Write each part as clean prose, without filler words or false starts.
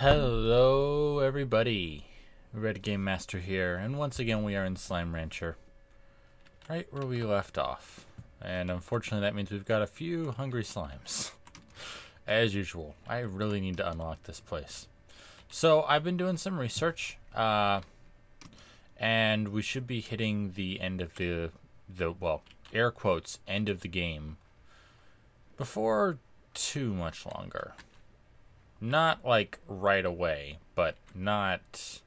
Hello everybody, Redgamemaster here, and once again we are in Slime Rancher, right where we left off. And unfortunately that means we've got a few hungry slimes. As usual, I really need to unlock this place. So I've been doing some research, and we should be hitting the end of the well, air quotes, end of the game before too much longer. Not like right away, but not...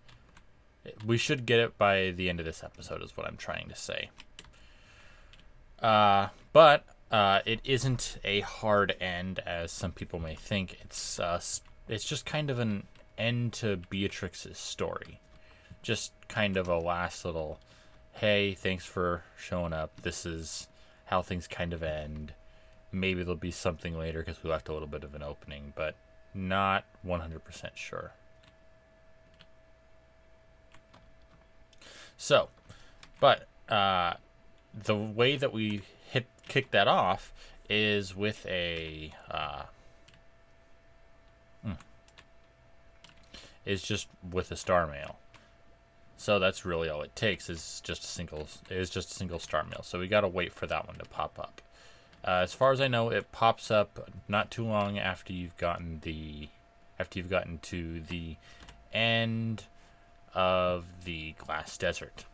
We should get it by the end of this episode is what I'm trying to say. But it isn't a hard end as some people may think. It's just kind of an end to Beatrix's story. Just kind of a last little, hey, thanks for showing up. This is how things kind of end. Maybe there'll be something later because we left a little bit of an opening, but not 100% sure. So, but the way that we kick that off is with a star mail. So that's really all it takes is just a single star mail. So we got to wait for that one to pop up. As far as I know, it pops up not too long after you've gotten to the end of the glass desert.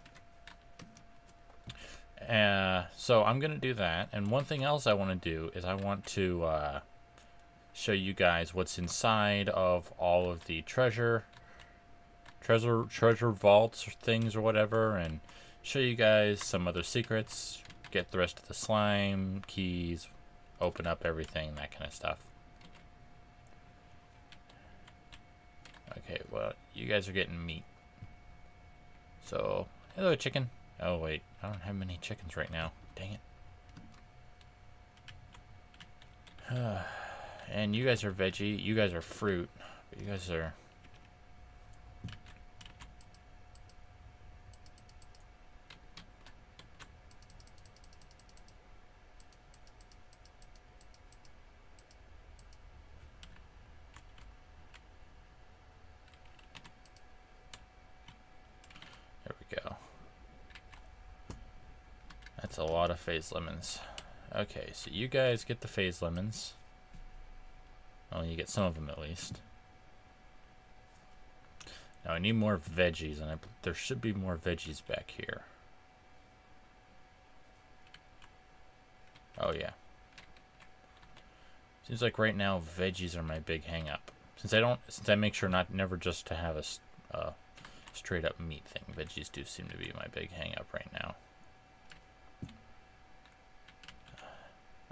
So I'm gonna do that, and one thing else I want to do is I want to show you guys what's inside of all of the treasure vaults or things or whatever, and show you guys some other secrets. Get the rest of the slime, keys, open up everything, that kind of stuff. Okay, well, you guys are getting meat. So, hello, chicken. Oh, wait, I don't have many chickens right now. Dang it. And you guys are veggie, you guys are fruit, but you guys are... That's a lot of phase lemons. Okay, so you guys get the phase lemons. Well, you get some of them at least. Now I need more veggies, and there should be more veggies back here. Oh yeah. Seems like right now veggies are my big hang up. Since I make sure never just to have a straight up meat thing, veggies do seem to be my big hang up right now.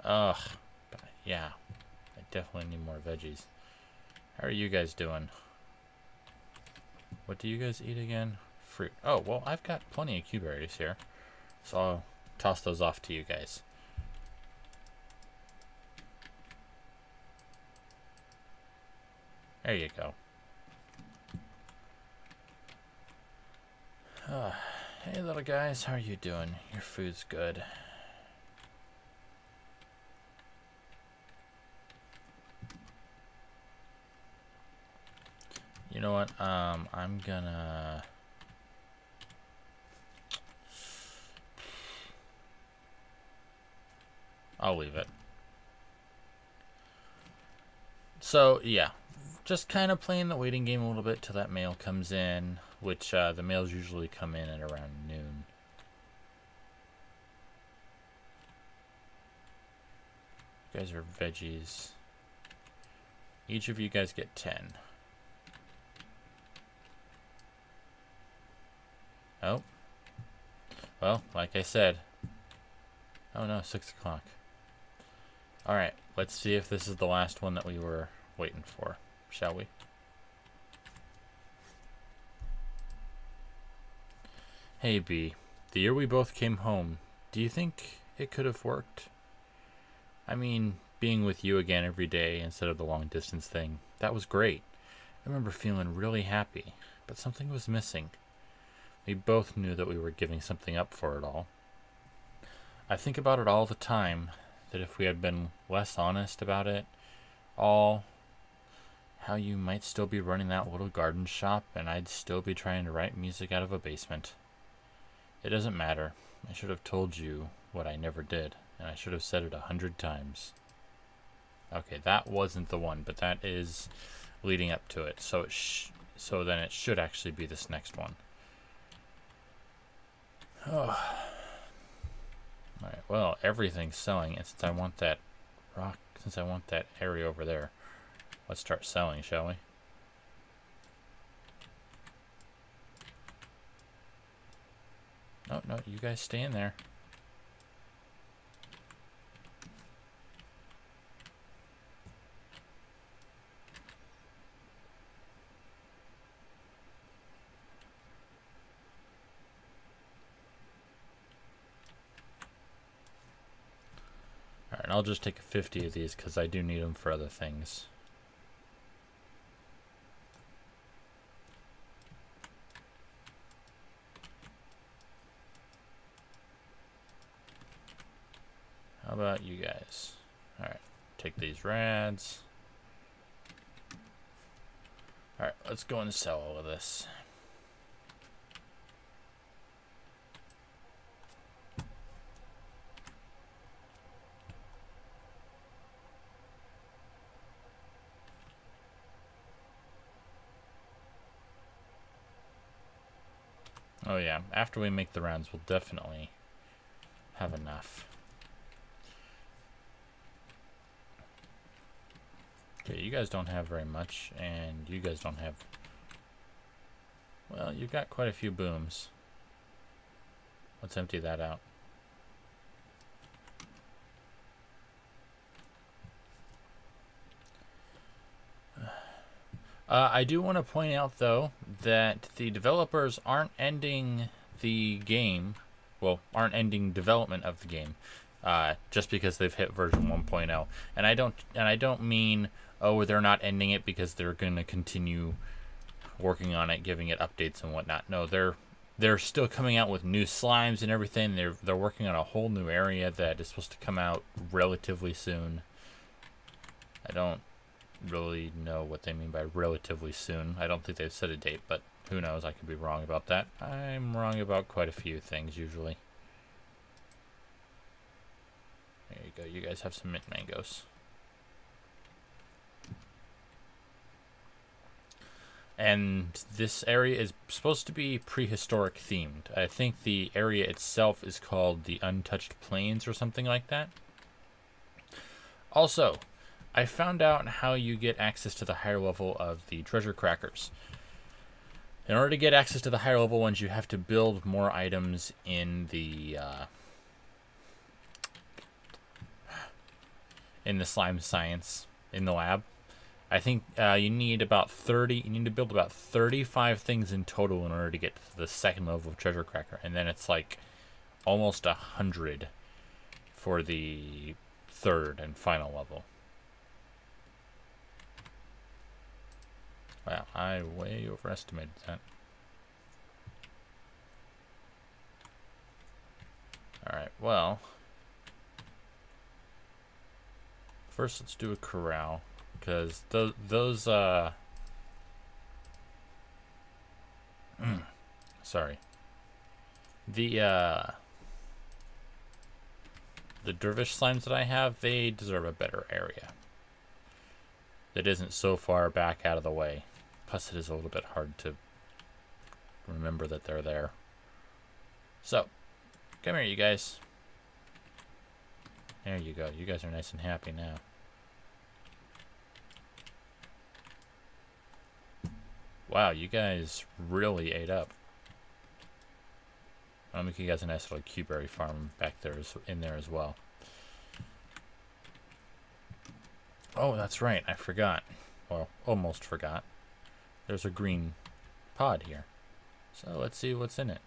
Ugh, but yeah, I definitely need more veggies. How are you guys doing? What do you guys eat again? Fruit. Oh, well, I've got plenty of Q-berries here, so I'll toss those off to you guys. There you go. Hey, little guys, how are you doing? Your food's good. You know what, I'm gonna... I'll leave it. So, yeah, just kind of playing the waiting game a little bit till that mail comes in, which the mails usually come in at around noon. You guys are veggies. Each of you guys get 10. Oh. Well, like I said. Oh no, 6 o'clock. Alright, let's see if this is the last one that we were waiting for, shall we? Hey B, the year we both came home, do you think it could have worked? I mean, being with you again every day instead of the long distance thing, that was great. I remember feeling really happy, but something was missing. We both knew that we were giving something up for it all. I think about it all the time, that if we had been less honest about it all, how you might still be running that little garden shop and I'd still be trying to write music out of a basement. It doesn't matter. I should have told you what I never did, and I should have said it 100 times. Okay, that wasn't the one, but that is leading up to it. So so then it should actually be this next one. Oh. Alright, well, everything's selling, and since I want that rock, since I want that area over there, let's start selling, shall we? No, no, you guys stay in there. Alright, I'll just take 50 of these because I do need them for other things. How about you guys? Alright, take these rads. Alright, let's go and sell all of this. Oh yeah, after we make the rounds, we'll definitely have enough. Okay, you guys don't have very much, and you guys don't have... Well, you've got quite a few booms. Let's empty that out. I do want to point out, though, that the developers aren't ending the game, well, aren't ending development of the game, just because they've hit version 1.0. And I don't mean, oh, they're not ending it because they're going to continue working on it, giving it updates and whatnot. No, they're still coming out with new slimes and everything. They're working on a whole new area that is supposed to come out relatively soon. I don't really know what they mean by relatively soon. I don't think they've set a date, but who knows? I could be wrong about that. I'm wrong about quite a few things usually. There you go. You guys have some mint mangoes. And this area is supposed to be prehistoric themed. I think the area itself is called the Untouched Plains or something like that. Also, I found out how you get access to the higher level of the treasure crackers. In order to get access to the higher level ones, you have to build more items in the slime science in the lab. I think you need about 30. You need to build about 35 things in total in order to get to the second level of treasure cracker, and then it's like almost 100 for the third and final level. Wow, I way overestimated that. Alright, well, first let's do a corral, because sorry. The dervish slimes that I have, they deserve a better area that isn't so far back out of the way. Plus, it is a little bit hard to remember that they're there. So, come here, you guys. There you go. You guys are nice and happy now. Wow, you guys really ate up. I'll make you guys a nice little cuberry farm back there, in there as well. Oh, that's right. I forgot. Well, almost forgot. There's a green pod here. So let's see what's in it.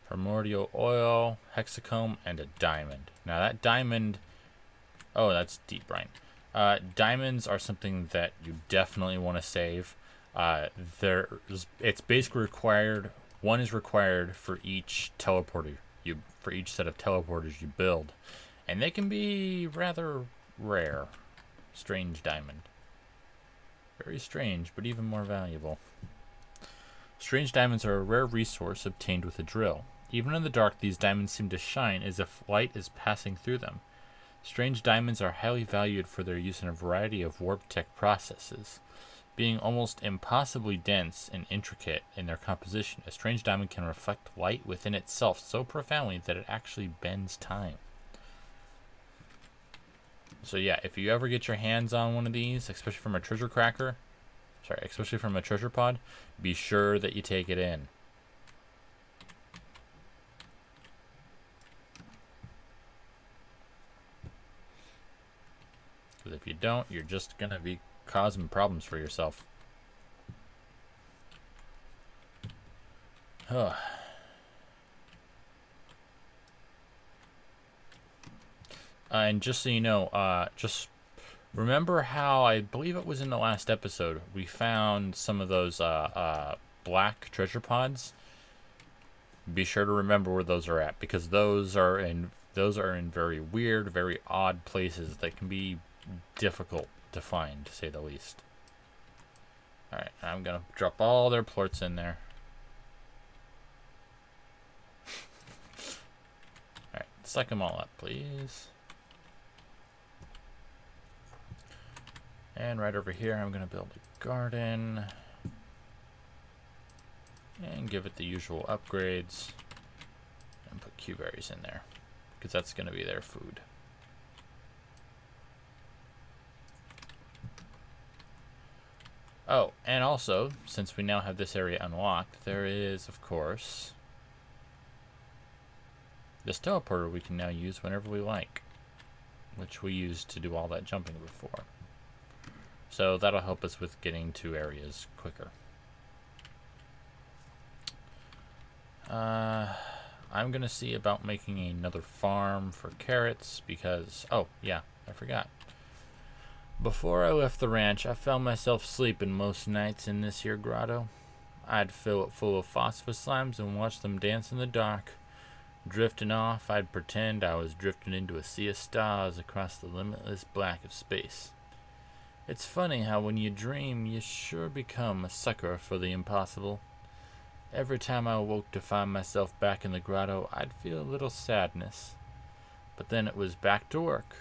Primordial oil, hexacomb, and a diamond. Now that diamond... Oh, that's deep brine. Diamonds are something that you definitely want to save. It's basically required. One is required for each teleporter you for each set of teleporters you build, and they can be rather rare. Strange diamond. Very strange, but even more valuable. Strange diamonds are a rare resource obtained with a drill. Even in the dark, these diamonds seem to shine as if light is passing through them. Strange diamonds are highly valued for their use in a variety of warp tech processes. Being almost impossibly dense and intricate in their composition, a strange diamond can reflect light within itself so profoundly that it actually bends time. So yeah, if you ever get your hands on one of these, especially from a treasure pod, be sure that you take it in. Because if you don't, you're just going to be causing problems for yourself. And just so you know, just remember how, I believe it was in the last episode, we found some of those black treasure pods. Be sure to remember where those are at, because those are in very weird, very odd places that can be difficult to find, to say the least. Alright, I'm gonna drop all their plorts in there. Alright, suck them all up, please. And right over here, I'm gonna build a garden. And give it the usual upgrades. And put Q-berries in there, because that's gonna be their food. Oh, and also, since we now have this area unlocked, there is, of course, this teleporter we can now use whenever we like, which we used to do all that jumping before. So that'll help us with getting to areas quicker. I'm going to see about making another farm for carrots because, oh, yeah, I forgot. Before I left the ranch, I found myself sleeping most nights in this here grotto. I'd fill it full of phosphorus slimes and watch them dance in the dark. Drifting off, I'd pretend I was drifting into a sea of stars across the limitless black of space. It's funny how when you dream, you sure become a sucker for the impossible. Every time I awoke to find myself back in the grotto, I'd feel a little sadness. But then it was back to work.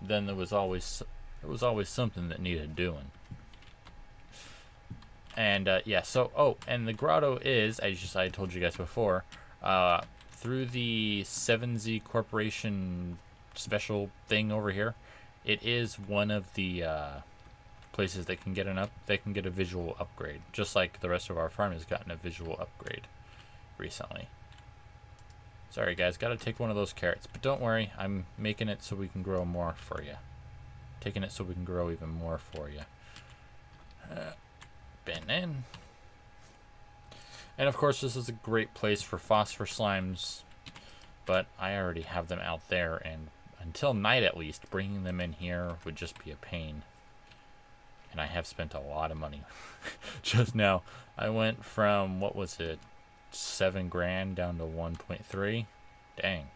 Then there was always something that needed doing. And yeah, so and the grotto is, as I told you guys before, through the 7Z Corporation special thing over here, it is one of the places that can get a visual upgrade, just like the rest of our farm has gotten a visual upgrade recently. Sorry guys, gotta take one of those carrots, but don't worry, I'm making it so we can grow more for you. Taking it so we can grow even more for you. Been in. And of course this is a great place for phosphor slimes, but I already have them out there, and until night at least, bringing them in here would just be a pain. And I have spent a lot of money. Just now, I went from, what was it, 7 grand down to 1.3. Dang.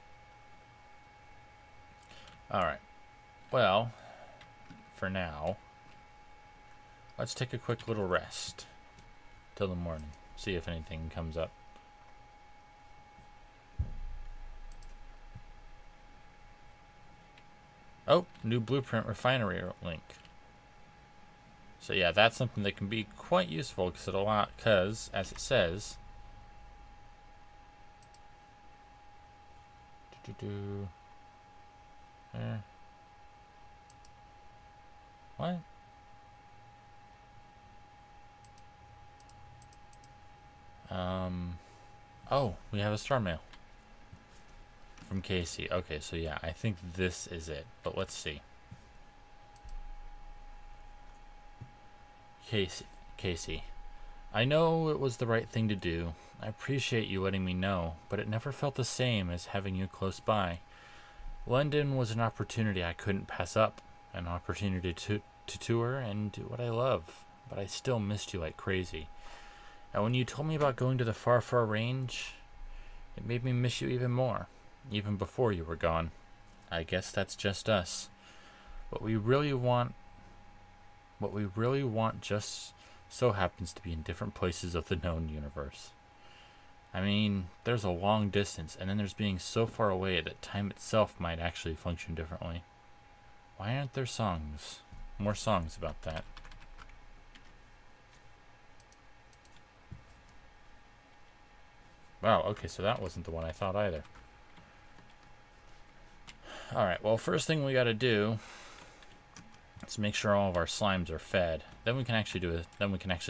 Alright. Well, for now, let's take a quick little rest till the morning. See if anything comes up. Oh, new blueprint Refinery Link. So yeah, that's something that can be quite useful because as it says, what? Oh, we have a star mail from Casey. Okay, so yeah, I think this is it, but let's see. Casey, I know it was the right thing to do. I appreciate you letting me know, but it never felt the same as having you close by. London was an opportunity I couldn't pass up, an opportunity to tour and do what I love, but I still missed you like crazy. And when you told me about going to the far, far range, it made me miss you even more. even before you were gone. I guess that's just us. What we really want just so happens to be in different places of the known universe. I mean, there's a long distance, and then there's being so far away that time itself might actually function differently. Why aren't there songs? More songs about that. Wow, okay, so that wasn't the one I thought either. Alright, well, first thing we gotta do is make sure all of our slimes are fed. Then we can actually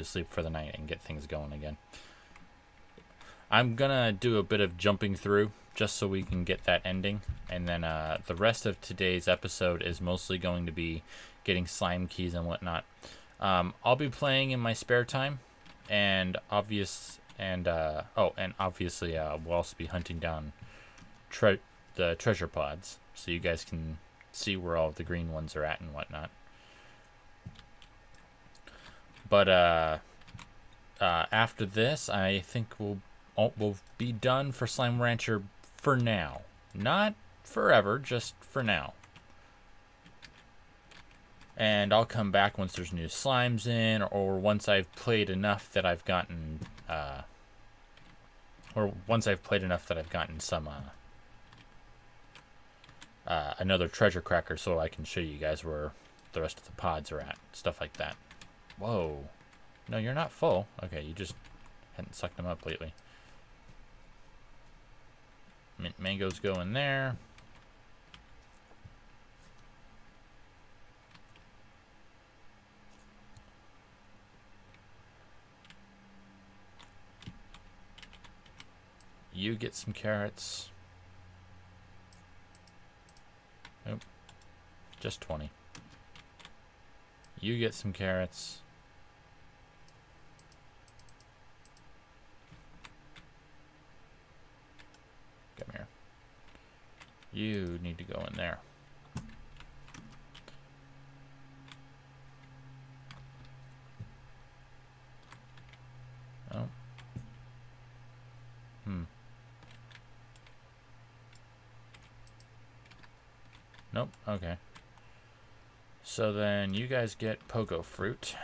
sleep for the night and get things going again. I'm gonna do a bit of jumping through just so we can get that ending, and then the rest of today's episode is mostly going to be getting slime keys and whatnot. I'll be playing in my spare time, and obviously we'll also be hunting down the treasure pods, so you guys can see where all of the green ones are at and whatnot. But after this, I think we'll be done for Slime Rancher for now. Not forever, just for now. And I'll come back once there's new slimes in, or once I've played enough that I've gotten some another treasure cracker, so I can show you guys where the rest of the pods are at, stuff like that. Whoa. No, you're not full. Okay, you just hadn't sucked them up lately. Mint mangoes go in there. You get some carrots. Nope. Just 20. You get some carrots. Come here. You need to go in there. Oh. Nope, okay. So then you guys get pogo fruit.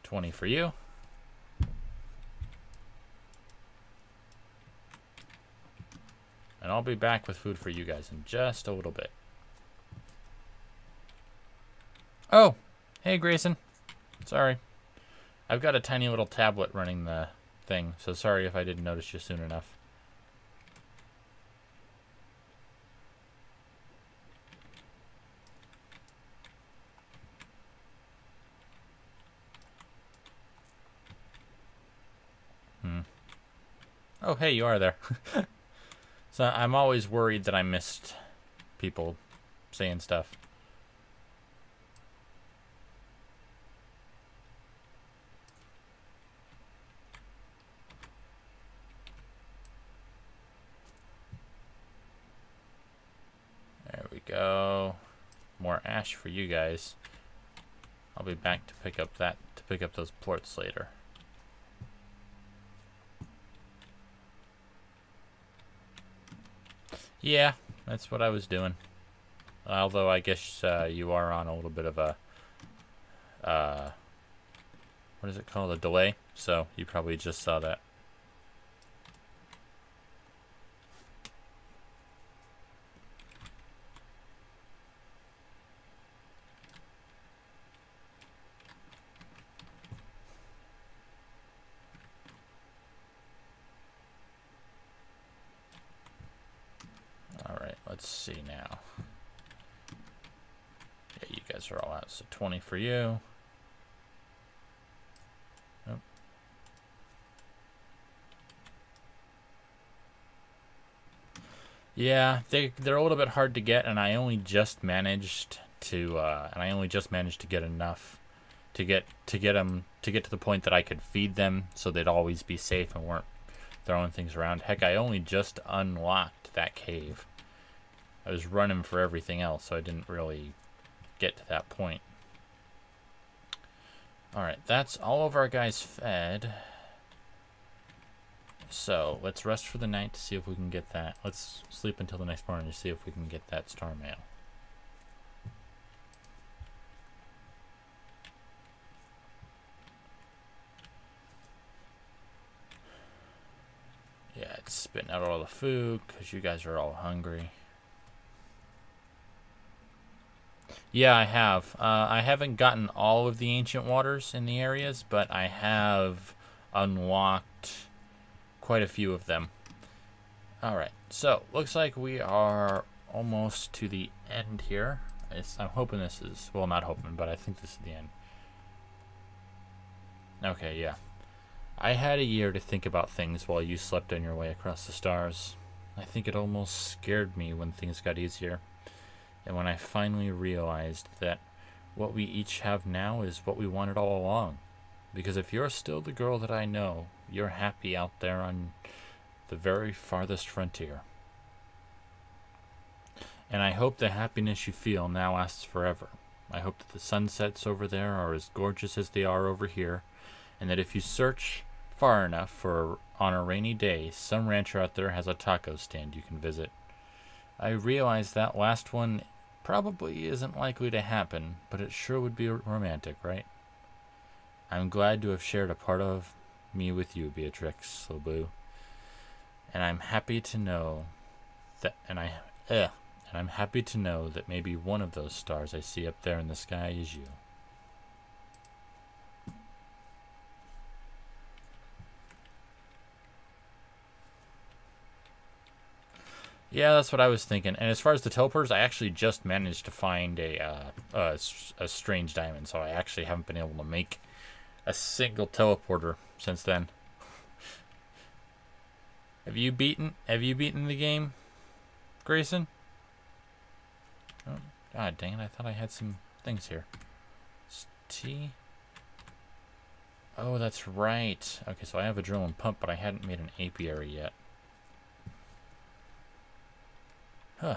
20 for you. And I'll be back with food for you guys in just a little bit. Oh, hey Grayson. Sorry. I've got a tiny little tablet running the thing, so sorry if I didn't notice you soon enough. Oh, hey, you are there. So I'm always worried that I missed people saying stuff. There we go. More ash for you guys. I'll be back to pick up those plorts later. Yeah, that's what I was doing. Although I guess you are on a little bit of a what is it called? A delay. So you probably just saw that. Let's see now. Yeah, you guys are all out, so 20 for you. Oh. Yeah, they're a little bit hard to get, and I only just managed to get enough to get to the point that I could feed them, so they'd always be safe and weren't throwing things around. Heck, I only just unlocked that cave. I was running for everything else, so I didn't really get to that point. Alright, that's all of our guys fed. So let's rest for the night to see if we can get that. Let's sleep until the next morning to see if we can get that star mail. Yeah, it's spitting out all the food because you guys are all hungry. Yeah, I have. I haven't gotten all of the ancient waters in the areas, but I have unlocked quite a few of them. Alright, so looks like we are almost to the end here. I'm hoping this is, well, not hoping, but I think this is the end. Okay, yeah. I had a year to think about things while you slept on your way across the stars. I think it almost scared me when things got easier. And when I finally realized that what we each have now is what we wanted all along. Because if you're still the girl that I know, you're happy out there on the very farthest frontier. And I hope the happiness you feel now lasts forever. I hope that the sunsets over there are as gorgeous as they are over here, and that if you search far enough on a rainy day, some rancher out there has a taco stand you can visit. I realize that last one probably isn't likely to happen, but it sure would be romantic, right? I'm glad to have shared a part of me with you, Beatrix, Helloooo. And I'm happy to know that I'm happy to know that maybe one of those stars I see up there in the sky is you. Yeah, that's what I was thinking. And as far as the teleporters, I actually just managed to find a strange diamond, so I actually haven't been able to make a single teleporter since then. Have you beaten the game, Grayson? Oh, God dang it, I thought I had some things here. T. Oh, that's right. Okay, so I have a drill and pump, but I hadn't made an apiary yet. Huh.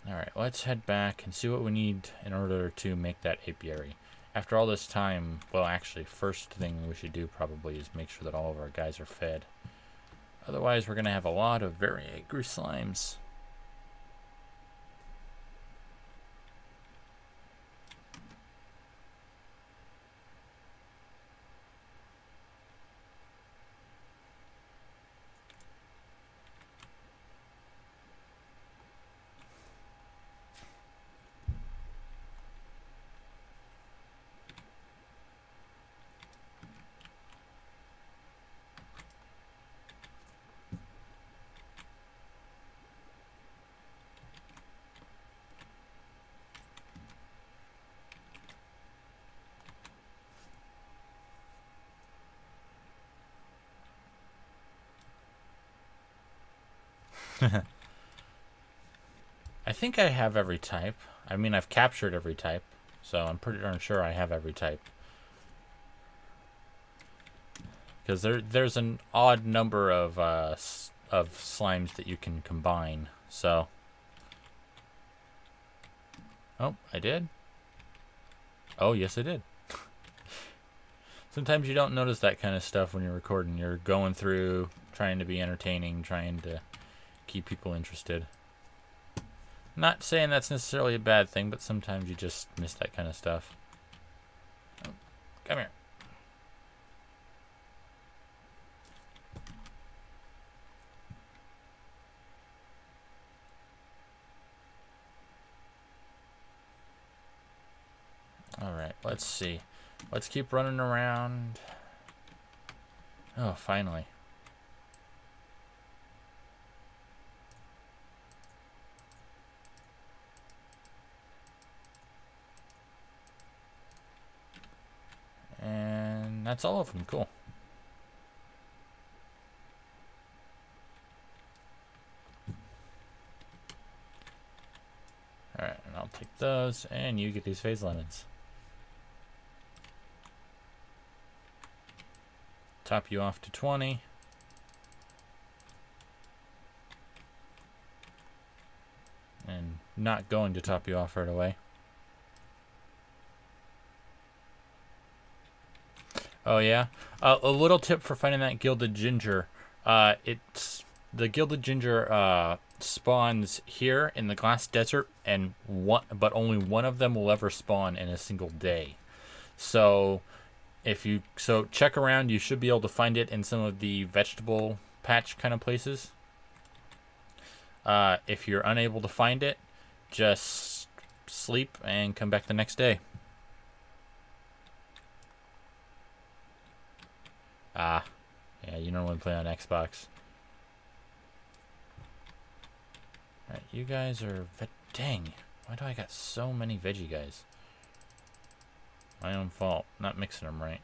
Alright, let's head back and see what we need in order to make that apiary. After all this time, well, actually, first thing we should do probably is make sure that all of our guys are fed. Otherwise, we're going to have a lot of very angry slimes. I think I have every type. I mean, I've captured every type, so I'm pretty darn sure I have every type. Because there's an odd number of slimes that you can combine, so... Oh, I did? Oh, yes I did. Sometimes you don't notice that kind of stuff when you're recording. You're going through, trying to be entertaining, trying to keep people interested. Not saying that's necessarily a bad thing, but sometimes you just miss that kind of stuff. Oh, come here. Alright, let's see. Let's keep running around. Oh, finally. And that's all of them. Cool. Alright, and I'll take those, and you get these phase lemons. Top you off to 20. And not going to top you off right away. Oh yeah. A little tip for finding that gilded ginger. It's the gilded ginger spawns here in the glass desert, and but only one of them will ever spawn in a single day. So check around, you should be able to find it in some of the vegetable patch kind of places. If you're unable to find it, just sleep and come back the next day. Yeah, you normally play on Xbox. Alright, you guys are... Dang, why do I got so many veggie guys? My own fault, not mixing them right.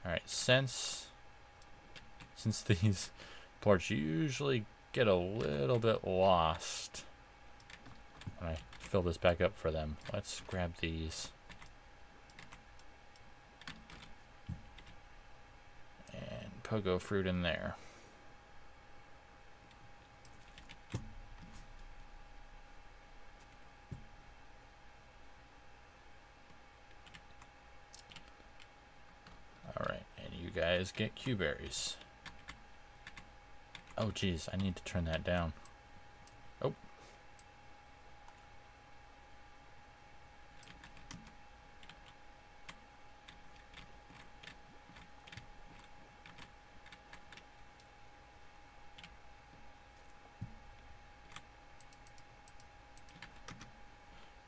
Alright, since these ports usually get a little bit lost when I fill this back up for them, let's grab these. And pogo fruit in there. Alright, and you guys get Q berries. Oh geez, I need to turn that down. Oh.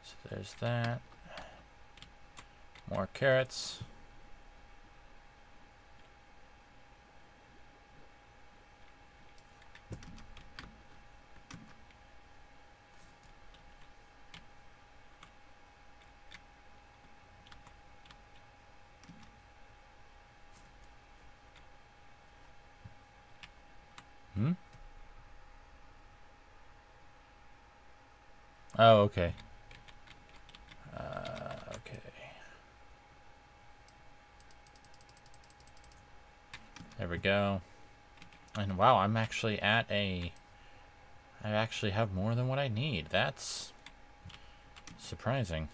So there's that. More carrots. Oh, okay. Okay. There we go. And wow, I'm actually at I actually have more than what I need. That's surprising.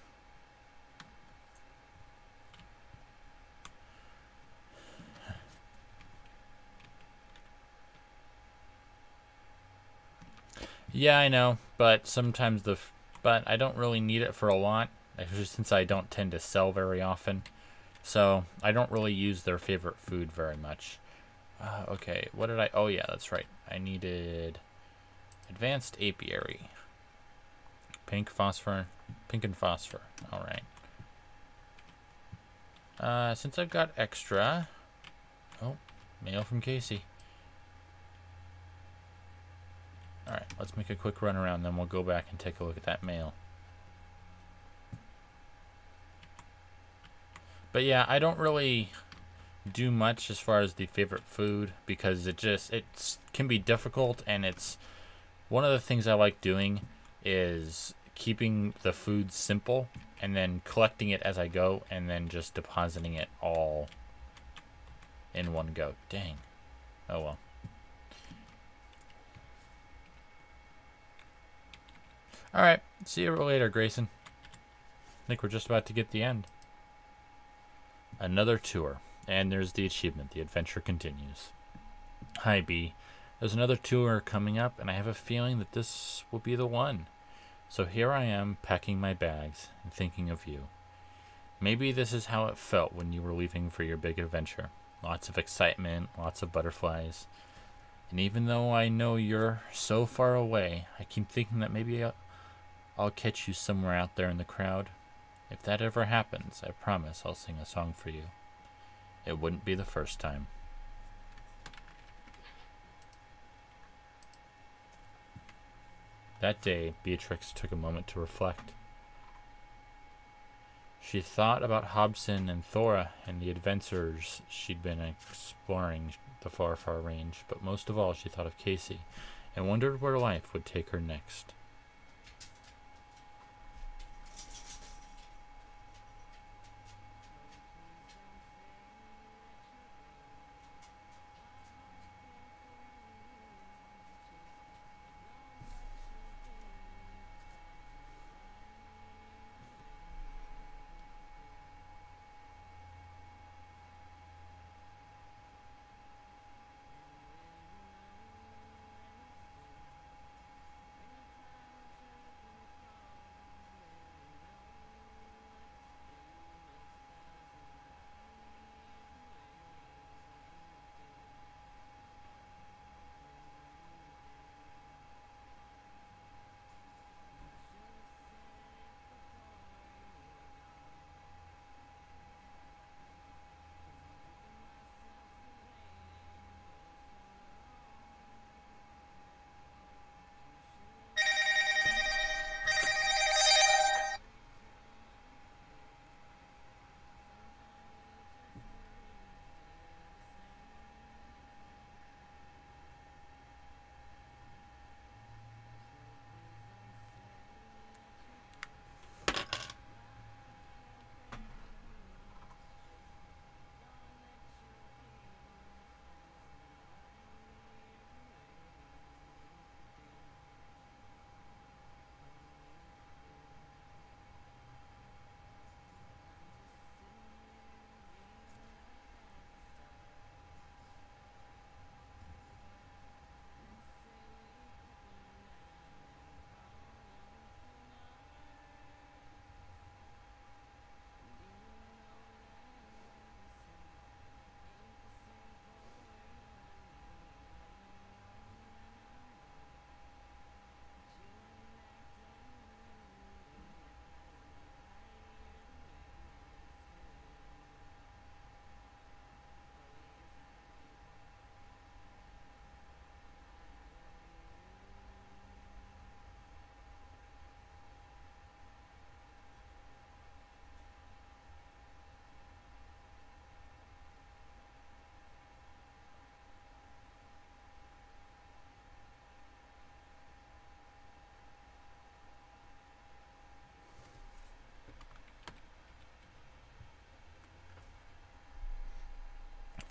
Yeah, I know, but sometimes but I don't really need it for a lot, especially since I don't tend to sell very often. So I don't really use their favorite food very much. Okay, what did I... Oh yeah, that's right. I needed advanced apiary. Pink and phosphor. All right. Since I've got extra... Oh, mail from Casey. Alright, let's make a quick run around, then we'll go back and take a look at that mail. But yeah, I don't really do much as far as the favorite food, because it can be difficult, and it's one of the things I like doing is keeping the food simple and then collecting it as I go and then just depositing it all in one go. Dang. Oh well. Alright, see you later, Grayson. I think we're just about to get the end. Another tour. And there's the achievement. The adventure continues. Hi, B. There's another tour coming up, and I have a feeling that this will be the one. So here I am, packing my bags and thinking of you. Maybe this is how it felt when you were leaving for your big adventure. Lots of excitement, lots of butterflies. And even though I know you're so far away, I keep thinking that maybe I'll catch you somewhere out there in the crowd. If that ever happens, I promise I'll sing a song for you. It wouldn't be the first time. That day, Beatrix took a moment to reflect. She thought about Hobson and Thora and the adventures she'd been exploring the far, far range, but most of all she thought of Casey and wondered where life would take her next.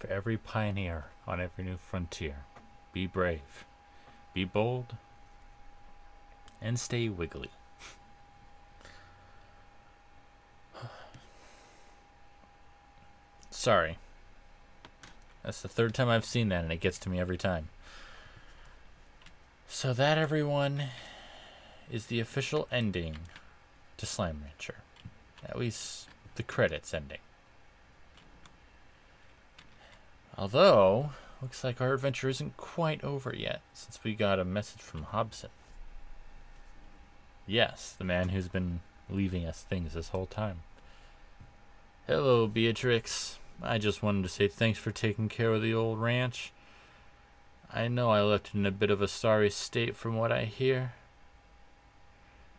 For every pioneer on every new frontier, be brave, be bold, and stay wiggly. Sorry. That's the third time I've seen that, and it gets to me every time. So that, everyone, is the official ending to Slime Rancher. At least the credits ending. Although, looks like our adventure isn't quite over yet, since we got a message from Hobson. Yes, the man who's been leaving us things this whole time. Hello, Beatrix. I just wanted to say thanks for taking care of the old ranch. I know I left it in a bit of a sorry state from what I hear.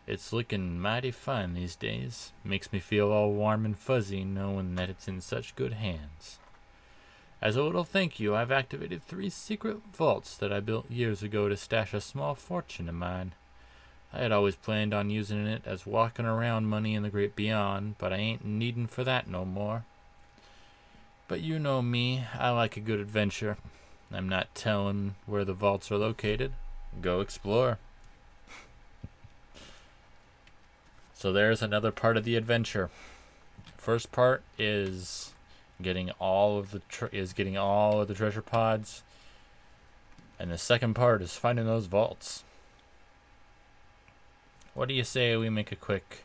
It's looking mighty fine these days. Makes me feel all warm and fuzzy knowing that it's in such good hands. As a little thank you, I've activated 3 secret vaults that I built years ago to stash a small fortune of mine. I had always planned on using it as walking around money in the great beyond, but I ain't needin' for that no more. But you know me, I like a good adventure. I'm not telling where the vaults are located. Go explore. So there's another part of the adventure. First part is getting all of the treasure pods, and the second part is finding those vaults. What do you say we make a quick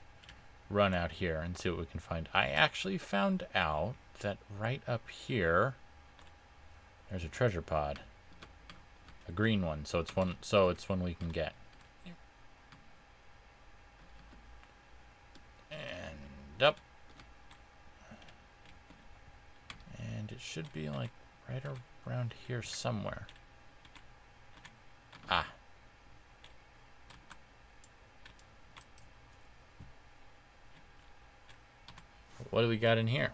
run out here and see what we can find? I actually found out that right up here there's a treasure pod, a green one, so it's one we can get. And up. And it should be like right around here somewhere. Ah. What do we got in here?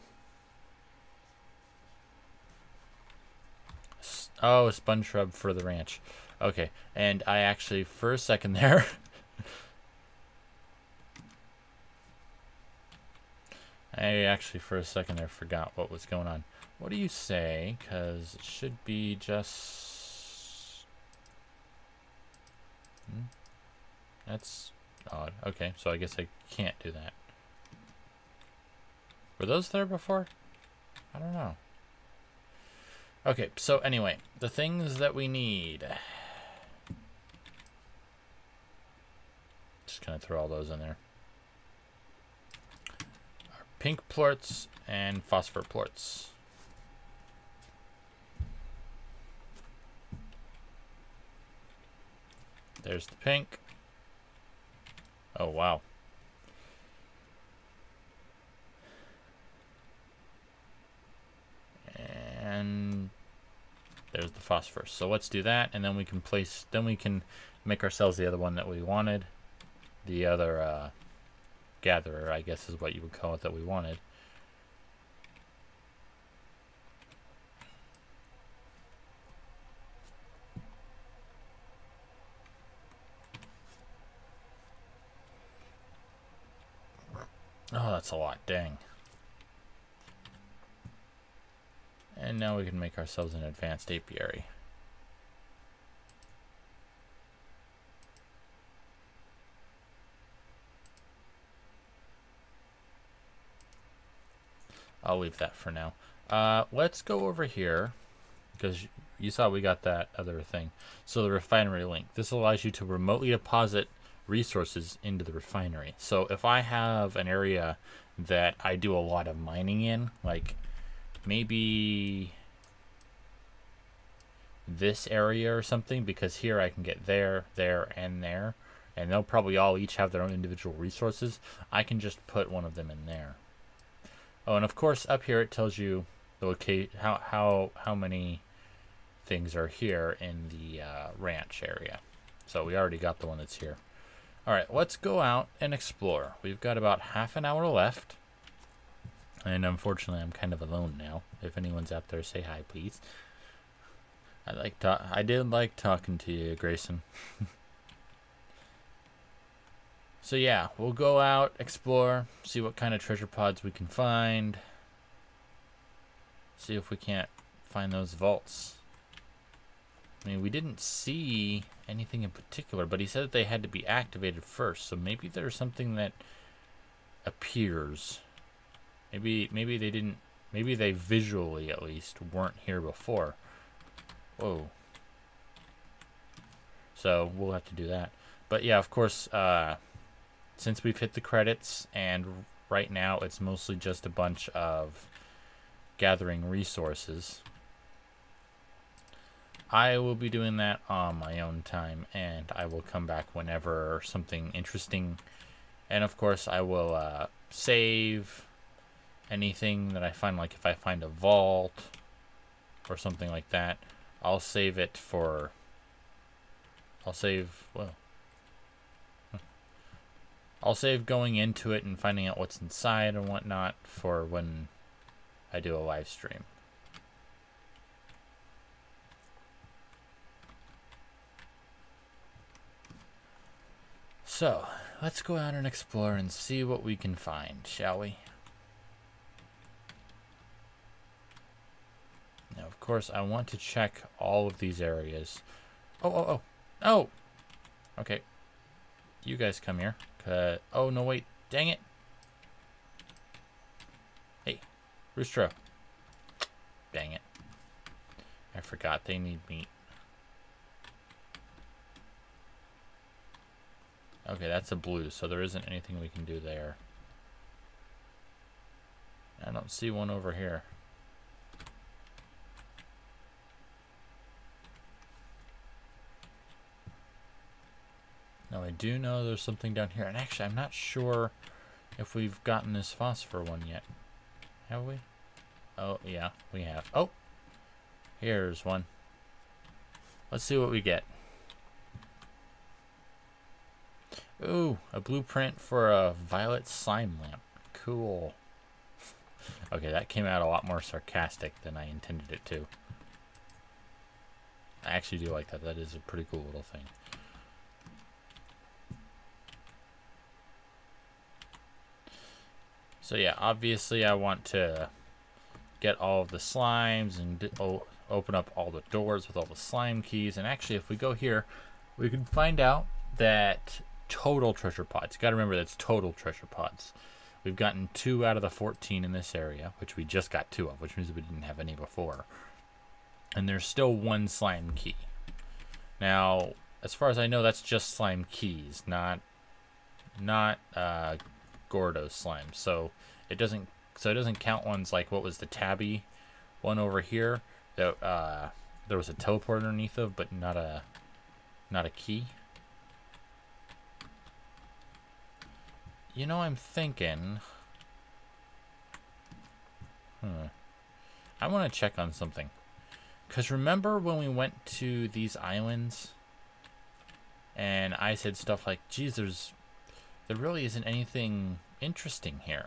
Oh, a sponge shrub for the ranch. Okay, and I actually, for a second there, forgot what was going on. What do you say? Because it should be just... That's odd. Okay, so I guess I can't do that. Were those there before? I don't know. Okay, so anyway, the things that we need. Just gonna throw all those in there. Our pink plorts and phosphor plorts. There's the pink. Oh, wow. And there's the phosphorus. So let's do that, and then we can make ourselves the other one that we wanted. The other gatherer, I guess is what you would call it, that we wanted. Oh, that's a lot, dang. And now we can make ourselves an advanced apiary. I'll leave that for now. Let's go over here, because you saw we got that other thing. So the Refinery Link. This allows you to remotely deposit resources into the refinery. So if I have an area that I do a lot of mining in, like maybe this area or something, because here I can get there, and there, and they'll probably all each have their own individual resources. I can just put one of them in there. Oh, and of course up here it tells you the how many things are here in the ranch area. So we already got the one that's here. Alright, let's go out and explore. We've got about half an hour left. And unfortunately, I'm kind of alone now. If anyone's out there, say hi, please. I did like talking to you, Grayson. So yeah, we'll go out, explore, see what kind of treasure pods we can find. See if we can't find those vaults. I mean, we didn't see anything in particular, but he said that they had to be activated first, so maybe there's something that appears. Maybe they didn't, maybe they visually at least weren't here before. Whoa. So we'll have to do that. But yeah, of course, since we've hit the credits and right now it's mostly just a bunch of gathering resources, I will be doing that on my own time, and I will come back whenever something interesting, and of course I will save anything that I find. Like if I find a vault or something like that, I'll save it for, I'll save going into it and finding out what's inside and whatnot for when I do a live stream. So, let's go out and explore and see what we can find, shall we? Now, of course, I want to check all of these areas. Oh! Okay. You guys come here. Oh, no, wait. Dang it. Hey, Roostro. Dang it. I forgot they need meat. Okay, that's a blue, so there isn't anything we can do there. I don't see one over here. Now, I do know there's something down here. And actually, I'm not sure if we've gotten this phosphor one yet. Have we? Oh, yeah, we have. Oh! Here's one. Let's see what we get. Ooh, a blueprint for a violet slime lamp. Cool. Okay, that came out a lot more sarcastic than I intended it to. I actually do like that. That is a pretty cool little thing. So yeah, obviously I want to get all of the slimes and open up all the doors with all the slime keys. And actually, if we go here, we can find out that total treasure pods. You got to remember that's total treasure pods. We've gotten 2 out of the 14 in this area, which we just got 2 of, which means we didn't have any before. And there's still 1 slime key. Now, as far as I know, that's just slime keys, not Grotto slime. So it doesn't count ones like what was the tabby one over here that there was a teleport underneath of, but not a key. You know, I'm thinking, I want to check on something. Because remember when we went to these islands and I said stuff like, geez, there really isn't anything interesting here.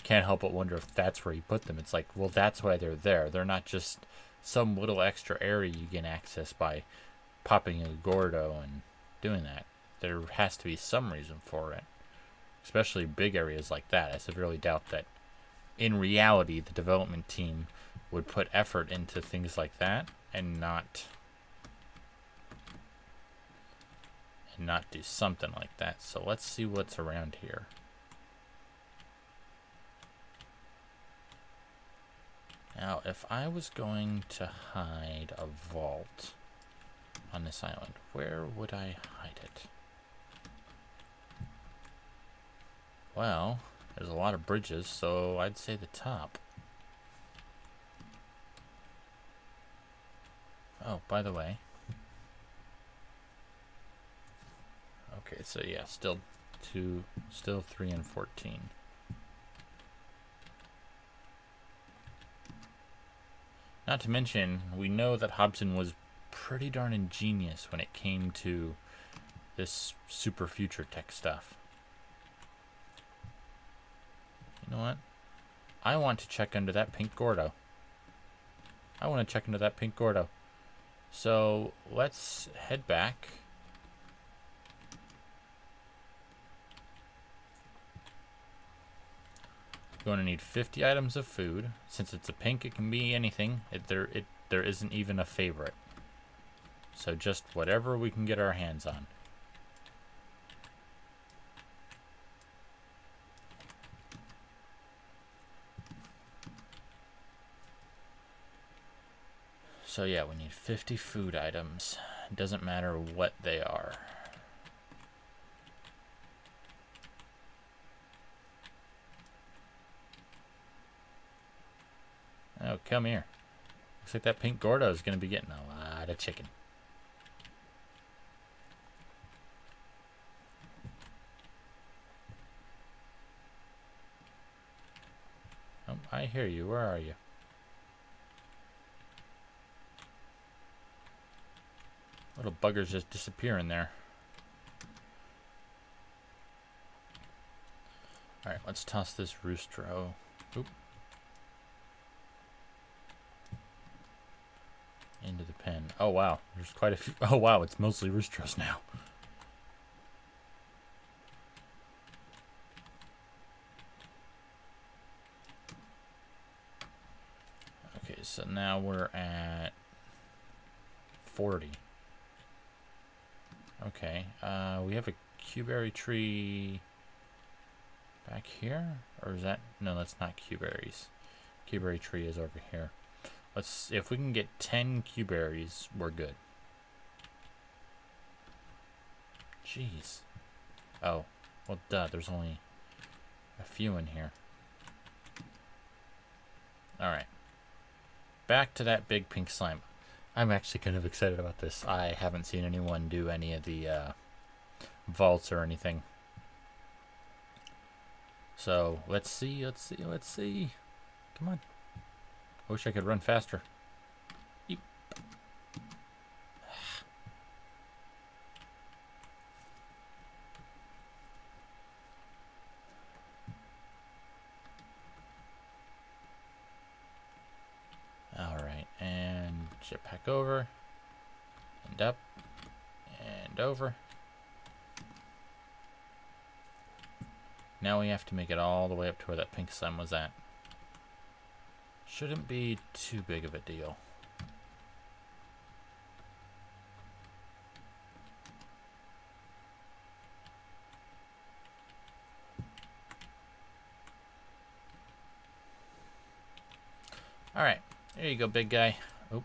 Can't help but wonder if that's where he put them. It's like, well, that's why they're there. They're not just some little extra area you can access by popping a Grotto and doing that. There has to be some reason for it. Especially big areas like that. I severely doubt that in reality the development team would put effort into things like that and not do something like that. So let's see what's around here. Now, if I was going to hide a vault on this island, where would I hide it? Well, there's a lot of bridges, so I'd say the top. Oh, by the way. Okay, so yeah, still 3 and 14. Not to mention, we know that Hobson was pretty darn ingenious when it came to this super future tech stuff. You know what? I want to check under that pink Grotto. So let's head back. You're going to need 50 items of food. Since it's a pink, it can be anything. There isn't even a favorite. So just whatever we can get our hands on. So yeah, we need 50 food items. It doesn't matter what they are. Oh, come here. Looks like that pink Grotto is going to be getting a lot of chicken. Oh, I hear you. Where are you? Little buggers just disappearing there. Alright, let's toss this roostro. Oop. Into the pen. Oh wow, there's quite a few. Oh wow, it's mostly roostros now. Okay, so now we're at 40. Okay, we have a cuberry tree back here, or is that, no, that's not cuberries. Cuberry tree is over here. Let's, if we can get 10 cuberries, we're good. Jeez. Oh, well, duh, there's only a few in here. Alright. Back to that big pink slime. I'm actually kind of excited about this. I haven't seen anyone do any of the vaults or anything. So, let's see. Come on. I wish I could run faster. Eep. Alright, and jetpack over, and up, and over. Now we have to make it all the way up to where that pink slime was at. Shouldn't be too big of a deal. Alright, there you go, big guy. Oh.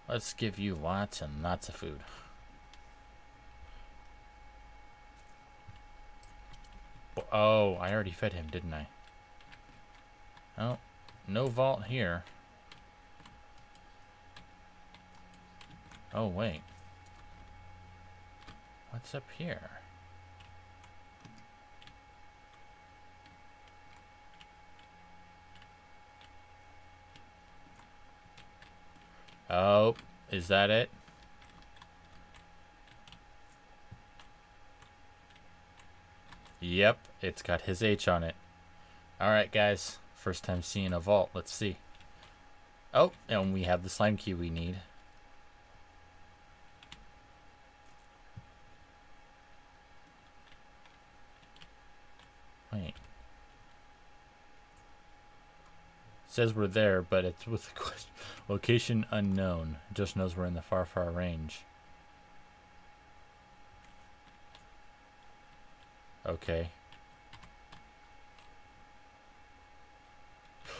Let's give you lots and lots of food. Oh, I already fed him, didn't I? Oh, no vault here. Oh, wait. What's up here? Oh, is that it? Yep, it's got his H on it. Alright, guys. First time seeing a vault. Let's see. Oh, and we have the slime key we need. Wait. It says we're there, but it's with the question. Location unknown. It just knows we're in the far, far range. Okay.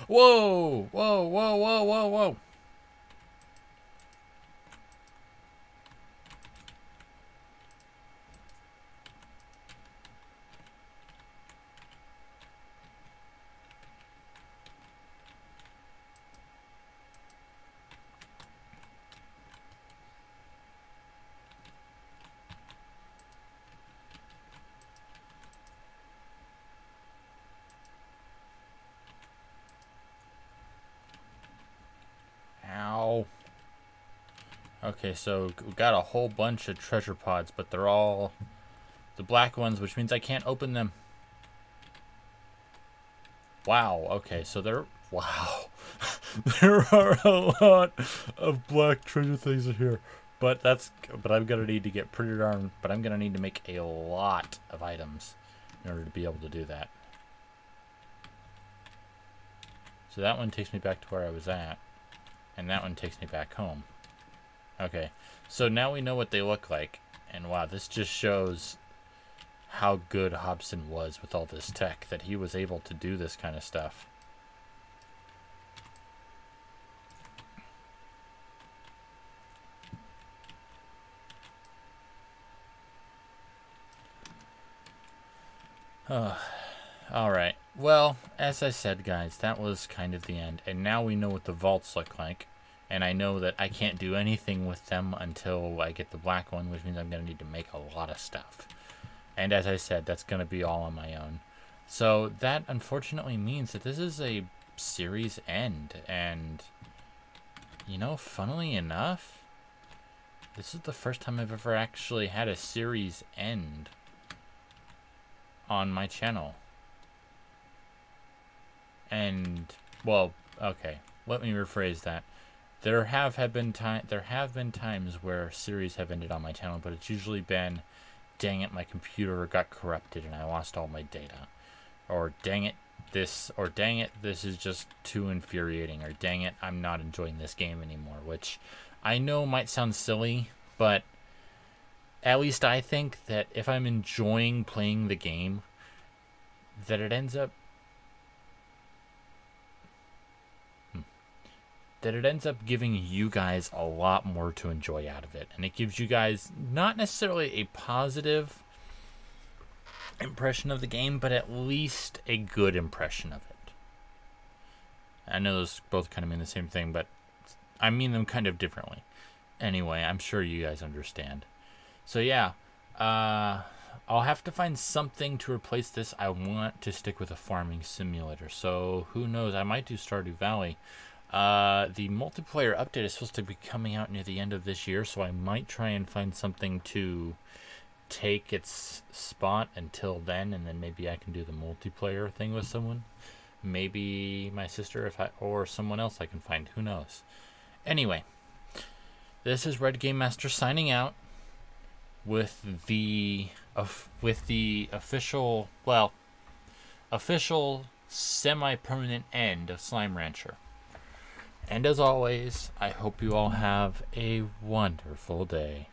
Whoa! Whoa, whoa, whoa, whoa, whoa! Ow. Okay, so we got a whole bunch of treasure pods, but they're all the black ones, which means I can't open them. Wow, okay, so there, wow. There are a lot of black treasure things in here. But I'm gonna need to get pretty darn, but I'm gonna need to make a lot of items in order to be able to do that. So that one takes me back to where I was at. And that one takes me back home. Okay. So now we know what they look like. And wow, this just shows how good Hobson was with all this tech, that he was able to do this kind of stuff. Alright. Well, as I said, guys, that was kind of the end. And now we know what the vaults look like. And I know that I can't do anything with them until I get the black one, which means I'm going to need to make a lot of stuff. And as I said, that's going to be all on my own. So that unfortunately means that this is a series end. And, you know, funnily enough, this is the first time I've ever actually had a series end on my channel. And, well, okay, let me rephrase that. There have been times where series have ended on my channel, but it's usually been, dang it, my computer got corrupted and I lost all my data. Or dang it, this is just too infuriating. Or dang it, I'm not enjoying this game anymore. Which I know might sound silly, but at least I think that if I'm enjoying playing the game, that it ends up giving you guys a lot more to enjoy out of it. And it gives you guys not necessarily a positive impression of the game, but at least a good impression of it. I know those both kind of mean the same thing, but I mean them kind of differently. Anyway, I'm sure you guys understand. So yeah, I'll have to find something to replace this. I want to stick with a farming simulator, so who knows, I might do Stardew Valley. The multiplayer update is supposed to be coming out near the end of this year, so I might try and find something to take its spot until then, and then maybe I can do the multiplayer thing with someone. Maybe my sister, or someone else I can find. Who knows? Anyway, this is Redgamemaster signing out with the official semi-permanent end of Slime Rancher. And as always, I hope you all have a wonderful day.